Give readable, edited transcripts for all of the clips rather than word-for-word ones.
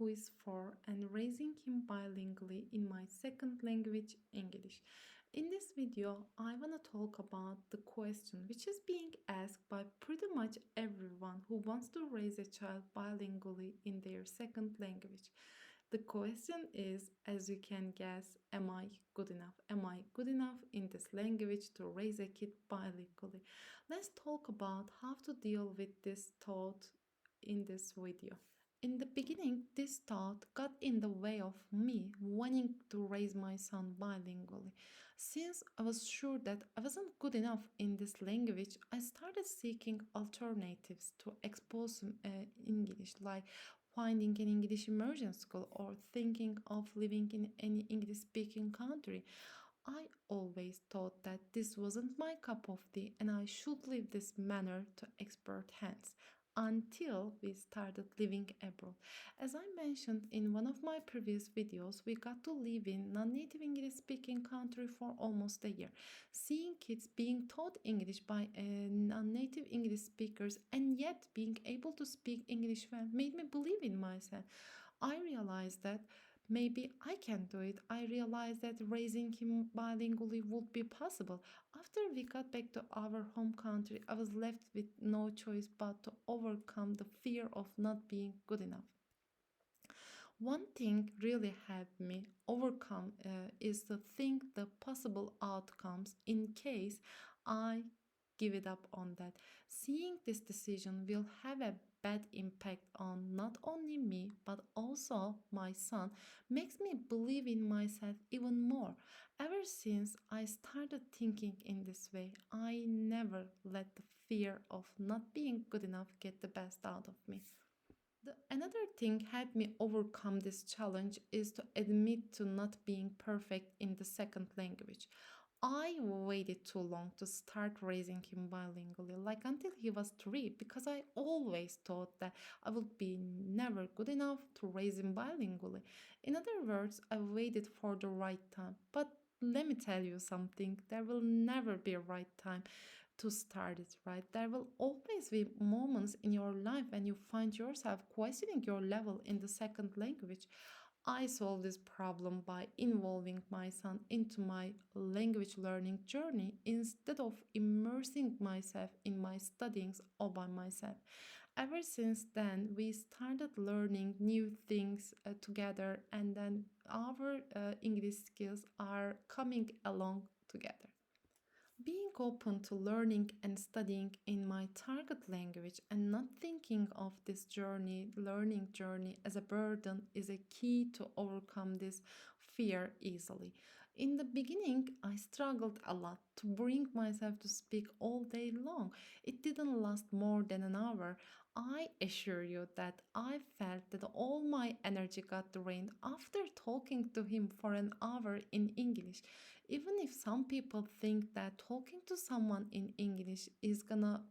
who is 4 and raising him bilingually in my second language, English. In this video, I want to talk about the question which is being asked by pretty much everyone who wants to raise a child bilingually in their second language. The question is, as you can guess, am I good enough? Am I good enough in this language to raise a kid bilingually? Let's talk about how to deal with this thought in this video. In the beginning, this thought got in the way of me wanting to raise my son bilingually. Since I was sure that I wasn't good enough in this language, I started seeking alternatives to expose English, like finding an English immersion school or thinking of living in any English speaking country. I always thought that this wasn't my cup of tea and I should leave this manner to expert hands until we started living abroad. As I mentioned in one of my previous videos, we got to live in non-native English speaking country for almost a year. Seeing kids being taught English by non-native English speakers and yet being able to speak English well made me believe in myself. I realized that maybe I can do it. I realized that raising him bilingually would be possible. After we got back to our home country, I was left with no choice but to overcome the fear of not being good enough. One thing really helped me overcome is to think the possible outcomes in case I give it up on that. Seeing this decision will have a bad impact on not only me but also my son makes me believe in myself even more. Ever since I started thinking in this way, I never let the fear of not being good enough get the best out of me. Another thing helped me overcome this challenge is to admit to not being perfect in the second language. I waited too long to start raising him bilingually, like until he was 3, because I always thought that I would be never good enough to raise him bilingually. In other words, I waited for the right time. But let me tell you something, there will never be a right time to start it, right? There will always be moments in your life when you find yourself questioning your level in the second language. I solved this problem by involving my son into my language learning journey instead of immersing myself in my studies all by myself. Ever since then, we started learning new things together, and then our English skills are coming along together. Being open to learning and studying in my target language and not thinking of this learning journey as a burden is a key to overcome this fear easily. In the beginning, I struggled a lot to bring myself to speak all day long. It didn't last more than an hour. I assure you that I felt that all my energy got drained after talking to him for an hour in English. Even if some people think that talking to someone in English is gonna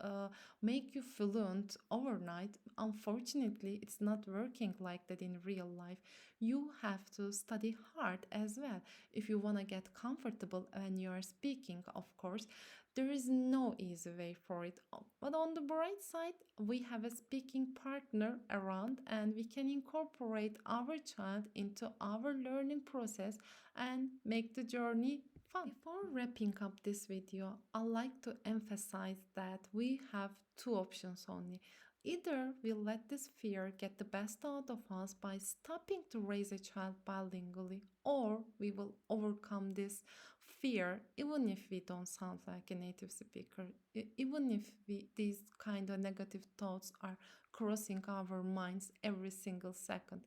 make you fluent overnight, unfortunately, it's not working like that in real life. You have to study hard as well if you wanna get comfortable when you are speaking, of course. There is no easy way for it. But on the bright side, we have a speaking partner around and we can incorporate our child into our learning process and make the journey fun. Before wrapping up this video, I'd like to emphasize that we have two options only. Either we let this fear get the best out of us by stopping to raise a child bilingually, or we will overcome this fear even if we don't sound like a native speaker, even if these kind of negative thoughts are crossing our minds every single second.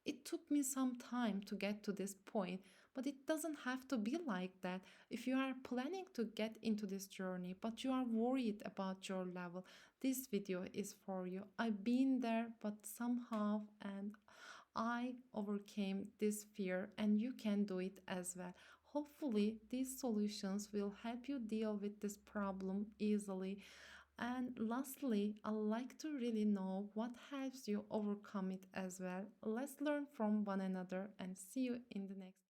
It took me some time to get to this point, but it doesn't have to be like that. If you are planning to get into this journey, but you are worried about your level, this video is for you. I've been there, but somehow, and I overcame this fear, and you can do it as well. Hopefully, these solutions will help you deal with this problem easily. And lastly, I'd like to really know what helps you overcome it as well. Let's learn from one another and see you in the next.